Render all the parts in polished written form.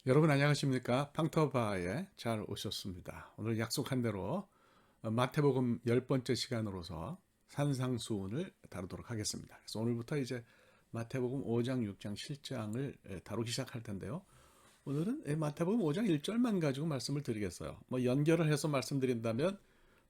여러분 안녕하십니까? 팡터바에 잘 오셨습니다. 오늘 약속한 대로 마태복음 10번째 시간으로서 산상수훈을 다루도록 하겠습니다. 그래서 오늘부터 이제 마태복음 5장, 6장, 7장을 다루기 시작할 텐데요. 오늘은 마태복음 5장 1절만 가지고 말씀을 드리겠어요. 뭐 연결을 해서 말씀드린다면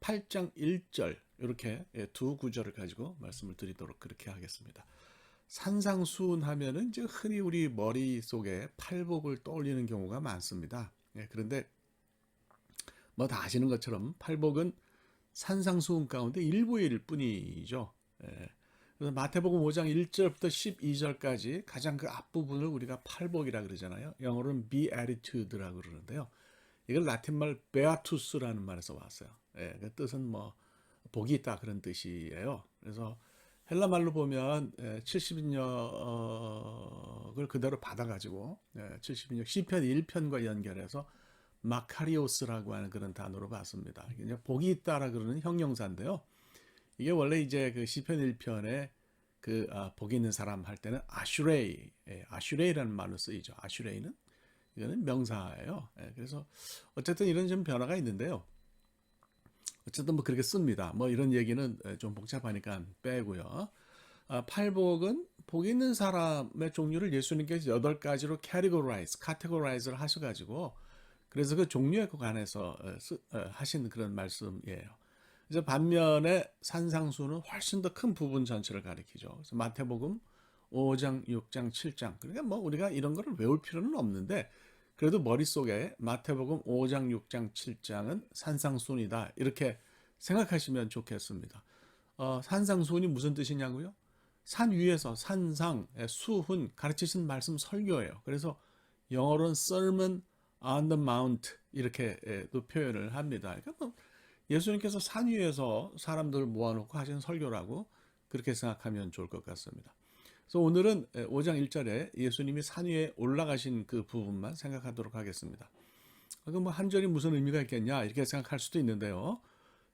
8장 1절 이렇게 두 구절을 가지고 말씀을 드리도록 그렇게 하겠습니다. 산상수훈 하면은 이제 흔히 우리 머릿속에 팔복을 떠올리는 경우가 많습니다. 그런데 뭐 다 아시는 것처럼 팔복은 산상수훈 가운데 일부일 뿐이죠. 그래서 마태복음 5장 1절부터 12절까지 가장 그 앞부분을 우리가 팔복이라 그러잖아요. 영어로는 beatitude라고 그러는데요. 이걸 라틴말 beatus라는 말에서 왔어요. 그 뜻은 뭐 복이 있다 그런 뜻이에요. 그래서 헬라 말로 보면 70인역을 그대로 받아가지고 70인역 시편 1편과 연결해서 마카리오스라고 하는 그런 단어로 봤습니다. 이게 복이 있다라 그러는 형용사인데요. 이게 원래 이제 그 시편 1편에 그 복이 있는 사람 할 때는 아슈레이, 아슈레이라는 말로 쓰이죠. 아슈레이는 이거는 명사예요. 그래서 어쨌든 이런 좀 변화가 있는데요. 어쨌든 뭐 그렇게 씁니다. 뭐 이런 얘기는 좀 복잡하니까 빼고요. 팔복은 복 있는 사람의 종류를 예수님께서 8가지로 카테고라이즈를 하셔가지고 그래서 그 종류에 관해서 하신 그런 말씀이에요. 이제 반면에 산상수는 훨씬 더 큰 부분 전체를 가리키죠. 그래서 마태복음 5장, 6장, 7장. 그러니까 뭐 우리가 이런 거를 외울 필요는 없는데 그래도 머릿속에 마태복음 5장, 6장, 7장은 산상수훈이다. 이렇게 생각하시면 좋겠습니다. 산상수훈이 무슨 뜻이냐고요? 산 위에서 산상, 수훈, 가르치신 말씀 설교예요. 그래서 영어로는 Sermon on the Mount 이렇게 또 표현을 합니다. 그러니까 뭐 예수님께서 산 위에서 사람들을 모아놓고 하신 설교라고 그렇게 생각하면 좋을 것 같습니다. 그래서 오늘은 5장 1절에 예수님이 산 위에 올라가신 그 부분만 생각하도록 하겠습니다. 그럼 뭐 한 절이 무슨 의미가 있겠냐 이렇게 생각할 수도 있는데요.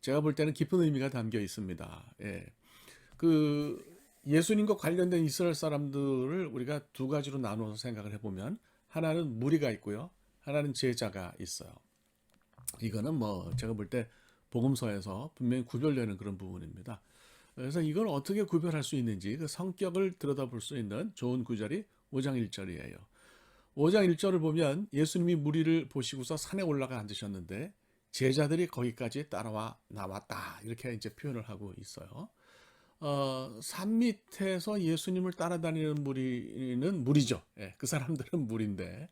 제가 볼 때는 깊은 의미가 담겨 있습니다. 그 예수님과 관련된 이스라엘 사람들을 우리가 두 가지로 나누어서 생각을 해보면 하나는 무리가 있고요. 하나는 제자가 있어요. 이거는 뭐 제가 볼 때 복음서에서 분명히 구별되는 그런 부분입니다. 그래서 이걸 어떻게 구별할 수 있는지 그 성격을 들여다볼 수 있는 좋은 구절이 5장 1절이에요. 5장 1절을 보면 예수님이 무리를 보시고서 산에 올라가 앉으셨는데 제자들이 거기까지 따라와 나왔다 이렇게 이제 표현을 하고 있어요. 산 밑에서 예수님을 따라다니는 무리는 무리죠. 그 사람들은 무리인데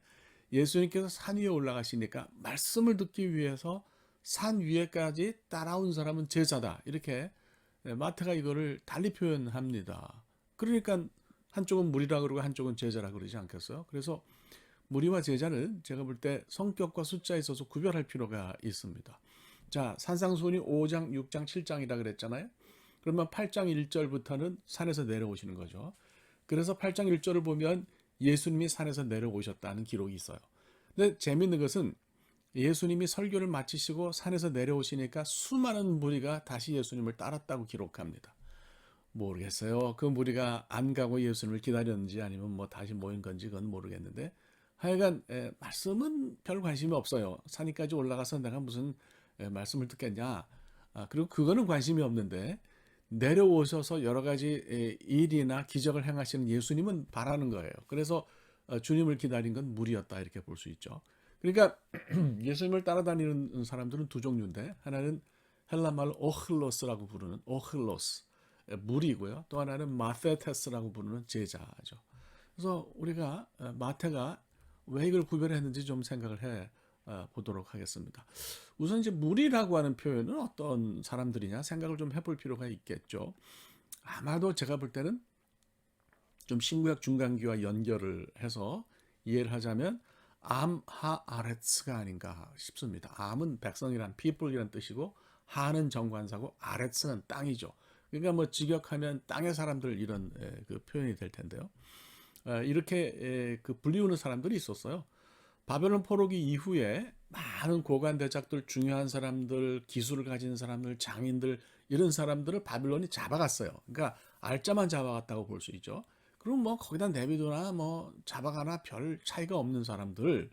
예수님께서 산 위에 올라가시니까 말씀을 듣기 위해서 산 위에까지 따라온 사람은 제자다. 이렇게 마태가 이거를 달리 표현합니다. 그러니까 한쪽은 무리라 그러고 한쪽은 제자라 그러지 않겠어요? 그래서 무리와 제자는 제가 볼 때 성격과 숫자에 있어서 구별할 필요가 있습니다. 자, 산상수훈이 5장, 6장, 7장이라 그랬잖아요. 그러면 8장 1절부터는 산에서 내려오시는 거죠. 그래서 8장 1절을 보면 예수님이 산에서 내려오셨다는 기록이 있어요. 근데 재미있는 것은 예수님이 설교를 마치시고 산에서 내려오시니까 수많은 무리가 다시 예수님을 따랐다고 기록합니다. 모르겠어요. 그 무리가 안 가고 예수님을 기다렸는지 아니면 뭐 다시 모인 건지 그건 모르겠는데 하여간 말씀은 별 관심이 없어요. 산위까지 올라가서 내가 무슨 말씀을 듣겠냐. 그리고 그거는 관심이 없는데 내려오셔서 여러 가지 일이나 기적을 행하시는 예수님은 바라는 거예요. 그래서 주님을 기다린 건 무리였다 이렇게 볼 수 있죠. 그러니까 예수님을 따라다니는 사람들은 두 종류인데 하나는 헬라말로 오클로스라고 부르는 오클로스 무리고요. 또 하나는 마테테스라고 부르는 제자죠. 그래서 우리가 마태가 왜 이걸 구별했는지 좀 생각을 해 보도록 하겠습니다. 우선 이제 무리라고 하는 표현은 어떤 사람들이냐 생각을 좀 해볼 필요가 있겠죠. 아마도 제가 볼 때는 좀 신구약 중간기와 연결을 해서 이해를 하자면 암하아레츠가 아닌가 싶습니다. 암은 백성이란 people이란 뜻이고 하는 정관사고 아레츠는 땅이죠. 그러니까 뭐 직역하면 땅의 사람들 이런 그 표현이 될 텐데요. 이렇게 그 불리우는 사람들이 있었어요. 바벨론 포로기 이후에 많은 고관 대작들, 중요한 사람들, 기술을 가진 사람들, 장인들 이런 사람들을 바빌론이 잡아갔어요. 그러니까 알짜만 잡아갔다고 볼 수 있죠. 그럼 뭐 거기다 내비두나 뭐 잡아가나 별 차이가 없는 사람들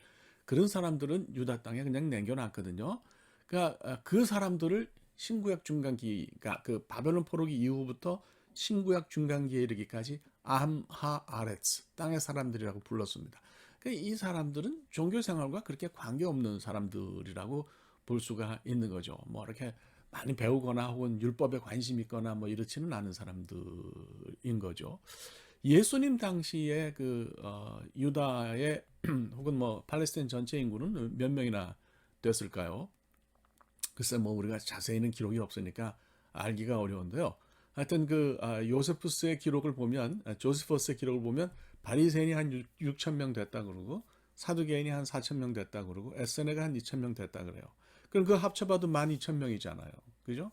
그런 사람들은 유다 땅에 그냥 남겨놨거든요. 그러니까 그 사람들을 신구약 중간기가 그 바벨론 포로기 이후부터 신구약 중간기에 이르기까지 암하 아레츠 땅의 사람들이라고 불렀습니다. 그러니까 이 사람들은 종교 생활과 그렇게 관계없는 사람들이라고 볼 수가 있는 거죠. 뭐 이렇게 많이 배우거나 혹은 율법에 관심 있거나 뭐 이렇지는 않은 사람들인 거죠. 예수님 당시에 유다의 혹은 뭐 팔레스타인 전체 인구는 몇 명이나 됐을까요? 글쎄 뭐 우리가 자세히는 기록이 없으니까 알기가 어려운데요. 하여튼 요세푸스의 기록을 보면 조세퍼스의 기록을 보면 바리새인이 한 6천 명 됐다 그러고 사두개인이 한 4천 명 됐다 그러고 에세네가 한 2천 명 됐다 그래요. 그럼 그 합쳐봐도 12,000명이잖아요. 그죠?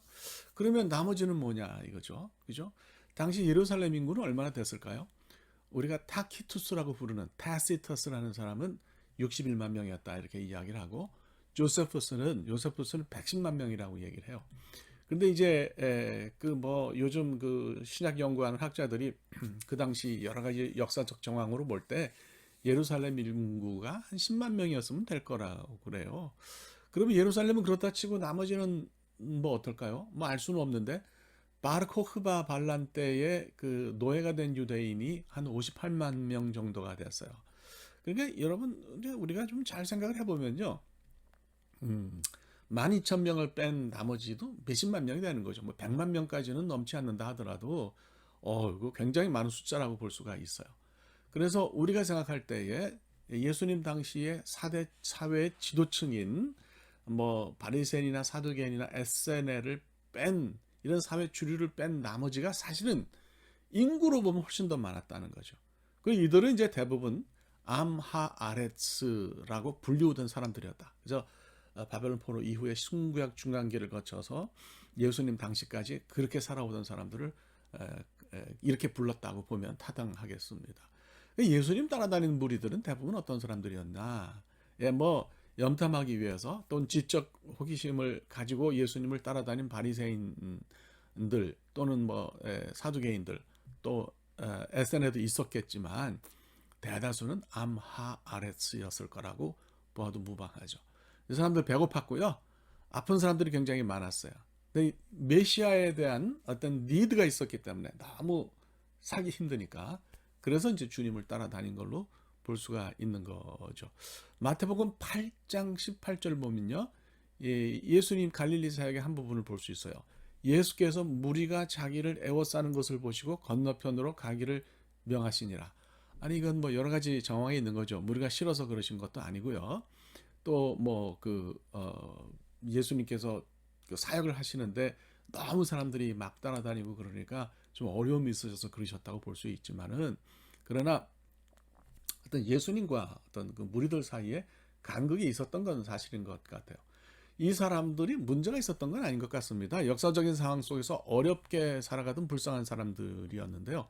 그러면 나머지는 뭐냐 이거죠. 그죠? 당시 예루살렘 인구는 얼마나 됐을까요? 우리가 타키투스라고 부르는 타시터스라는 사람은 61만 명이었다 이렇게 이야기를 하고 요세푸스는 110만 명이라고 얘기를 해요. 근데 이제 요즘 신약 연구하는 학자들이 그 당시 여러 가지 역사적 정황으로 볼 때 예루살렘 인구가 한 10만 명이었으면 될 거라고 그래요. 그러면 예루살렘은 그렇다 치고 나머지는 뭐 어떨까요? 뭐 알 수는 없는데 바르코흐바 반란 때에 그 노예가 된 유대인이 한 58만 명 정도가 됐어요. 그러니까 여러분 우리가 좀 잘 생각을 해보면요. 12,000명을 뺀 나머지도 몇십만 명이 되는 거죠. 뭐 100만 명까지는 넘지 않는다 하더라도 이거 굉장히 많은 숫자라고 볼 수가 있어요. 그래서 우리가 생각할 때에 예수님 당시에 사회 지도층인 뭐 바리새인이나 사두개인이나 에세네를 뺀 이런 사회 주류를 뺀 나머지가 사실은 인구로 보면 훨씬 더 많았다는 거죠. 그 이들은 이제 대부분 암하 아레츠라고 불리우던 사람들이었다. 그래서 바벨론 포로 이후에 신구약 중간기를 거쳐서 예수님 당시까지 그렇게 살아오던 사람들을 이렇게 불렀다고 보면 타당하겠습니다. 예수님 따라다니는 무리들은 대부분 어떤 사람들이었나? 뭐 염탐하기 위해서 또는 지적 호기심을 가지고 예수님을 따라다닌 바리새인들 또는 뭐 사두개인들 또 에세네도 있었겠지만 대다수는 암하 아레츠였을 거라고 보아도 무방하죠. 이 사람들 배고팠고요. 아픈 사람들이 굉장히 많았어요. 근데 메시아에 대한 어떤 니드가 있었기 때문에 너무 살기 힘드니까 그래서 이제 주님을 따라다닌 걸로 볼 수가 있는 거죠. 마태복음 8장 18절 보면요. 예수님 갈릴리 사역의 한 부분을 볼 수 있어요. 예수께서 무리가 자기를 애워싸는 것을 보시고 건너편으로 가기를 명하시니라. 아니 이건 뭐 여러 가지 정황이 있는 거죠. 무리가 싫어서 그러신 것도 아니고요. 또 뭐 예수님께서 사역을 하시는데 너무 사람들이 막 따라다니고 그러니까 좀 어려움이 있으셔서 그러셨다고 볼 수 있지만은 그러나 어떤 예수님과 어떤 그 무리들 사이에 간극이 있었던 건 사실인 것 같아요. 이 사람들이 문제가 있었던 건 아닌 것 같습니다. 역사적인 상황 속에서 어렵게 살아가던 불쌍한 사람들이었는데요.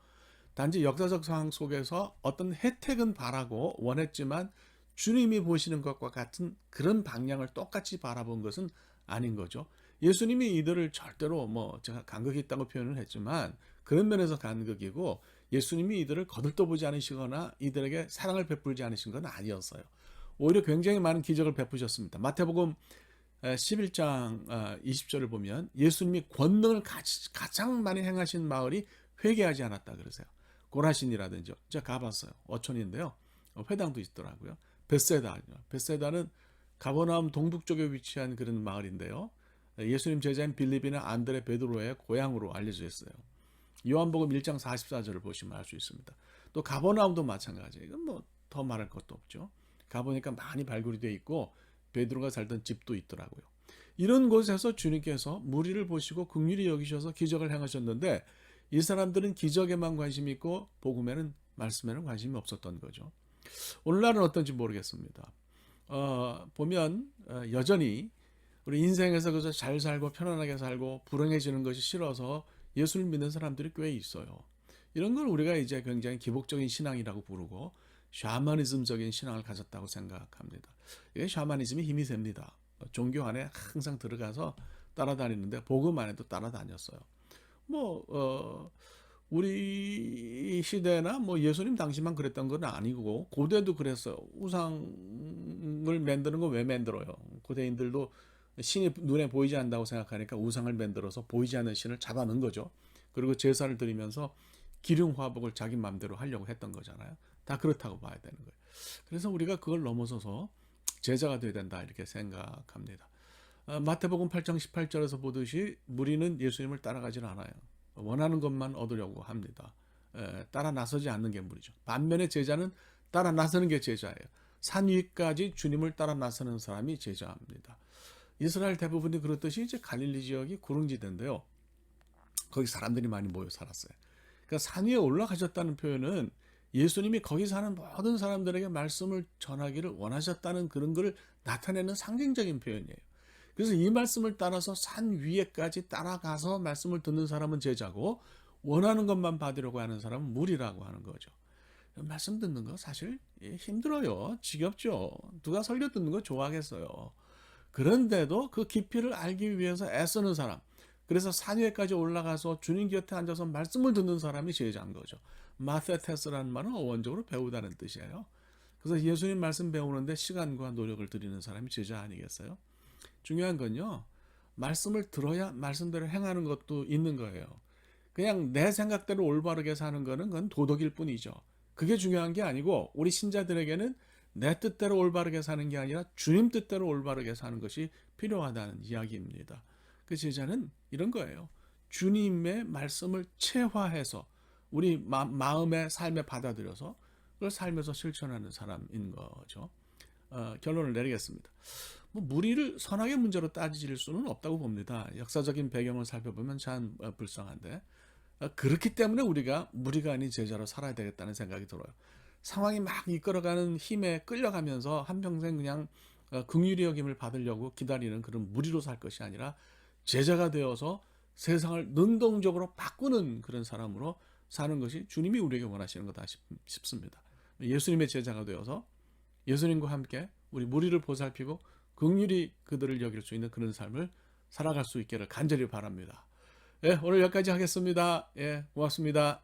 단지 역사적 상황 속에서 어떤 혜택은 바라고 원했지만 주님이 보시는 것과 같은 그런 방향을 똑같이 바라본 것은 아닌 거죠. 예수님이 이들을 절대로 뭐 제가 간극이 있다고 표현을 했지만 그런 면에서 간극이고 예수님이 이들을 거들떠보지 않으시거나 이들에게 사랑을 베풀지 않으신 건 아니었어요. 오히려 굉장히 많은 기적을 베푸셨습니다. 마태복음 11장 20절을 보면 예수님이 권능을 가장 많이 행하신 마을이 회개하지 않았다 그러세요. 고라신이라든지 제가 가봤어요. 어촌인데요. 회당도 있더라고요. 베세다는 가버나움 동북쪽에 위치한 그런 마을인데요. 예수님 제자인 빌립이나 안드레 베드로의 고향으로 알려져 있어요. 요한복음 1장 44절을 보시면 알 수 있습니다. 또 가버나움도 마찬가지예요. 이건 뭐 더 말할 것도 없죠. 가보니까 많이 발굴이 돼 있고 베드로가 살던 집도 있더라고요. 이런 곳에서 주님께서 무리를 보시고 긍휼히 여기셔서 기적을 행하셨는데 이 사람들은 기적에만 관심이 있고 복음에는 말씀에는 관심이 없었던 거죠. 오늘날은 어떤지 모르겠습니다. 보면 여전히 우리 인생에서 그저 잘 살고 편안하게 살고 불행해지는 것이 싫어서 예수를 믿는 사람들이 꽤 있어요. 이런 걸 우리가 이제 굉장히 기복적인 신앙이라고 부르고 샤머니즘적인 신앙을 가졌다고 생각합니다. 이게 샤머니즘이 힘이 셉니다. 종교 안에 항상 들어가서 따라다니는데 복음 안에도 따라다녔어요. 우리 시대나 뭐 예수님 당시만 그랬던 건 아니고 고대도 그랬어요. 우상을 우상을 만드는 거 왜 만들어요? 고대인들도 신이 눈에 보이지 않는다고 생각하니까 우상을 만들어서 보이지 않는 신을 잡아넣은 거죠. 그리고 제사를 드리면서 기름 화복을 자기 마음대로 하려고 했던 거잖아요. 다 그렇다고 봐야 되는 거예요. 그래서 우리가 그걸 넘어서서 제자가 되어야 된다 이렇게 생각합니다. 마태복음 8장 18절에서 보듯이 무리는 예수님을 따라가질 않아요. 원하는 것만 얻으려고 합니다. 따라 나서지 않는 게 무리죠. 반면에 제자는 따라 나서는 게 제자예요. 산 위까지 주님을 따라 나서는 사람이 제자입니다. 이스라엘 대부분이 그렇듯이 이제 갈릴리 지역이 구릉지대인데요. 거기 사람들이 많이 모여 살았어요. 그러니까 산 위에 올라가셨다는 표현은 예수님이 거기 사는 모든 사람들에게 말씀을 전하기를 원하셨다는 그런 걸 나타내는 상징적인 표현이에요. 그래서 이 말씀을 따라서 산 위에까지 따라가서 말씀을 듣는 사람은 제자고 원하는 것만 받으려고 하는 사람은 무리라고 하는 거죠. 말씀 듣는 거 사실 힘들어요. 지겹죠. 누가 설교 듣는 거 좋아하겠어요. 그런데도 그 깊이를 알기 위해서 애쓰는 사람, 그래서 산 위에까지 올라가서 주님 곁에 앉아서 말씀을 듣는 사람이 제자인 거죠. 마테테스라는 말은 어원적으로 배우다는 뜻이에요. 그래서 예수님 말씀 배우는데 시간과 노력을 들이는 사람이 제자 아니겠어요? 중요한 건요, 말씀을 들어야 말씀대로 행하는 것도 있는 거예요. 그냥 내 생각대로 올바르게 사는 거는 그건 도덕일 뿐이죠. 그게 중요한 게 아니고 우리 신자들에게는 내 뜻대로 올바르게 사는 게 아니라 주님 뜻대로 올바르게 사는 것이 필요하다는 이야기입니다. 그 제자는 이런 거예요. 주님의 말씀을 체화해서 우리 마음의 삶에 받아들여서 그걸 삶에서 실천하는 사람인 거죠. 결론을 내리겠습니다. 무리를 선악의 문제로 따질 수는 없다고 봅니다. 역사적인 배경을 살펴보면 참 불쌍한데 그렇기 때문에 우리가 무리가 아닌 제자로 살아야 되겠다는 생각이 들어요. 상황이 막 이끌어가는 힘에 끌려가면서 한평생 그냥 긍휼히 여김을 받으려고 기다리는 그런 무리로 살 것이 아니라 제자가 되어서 세상을 능동적으로 바꾸는 그런 사람으로 사는 것이 주님이 우리에게 원하시는 거다 싶습니다. 예수님의 제자가 되어서 예수님과 함께 우리 무리를 보살피고 긍휼히 그들을 여길 수 있는 그런 삶을 살아갈 수 있기를 간절히 바랍니다. 예, 오늘 여기까지 하겠습니다. 예, 고맙습니다.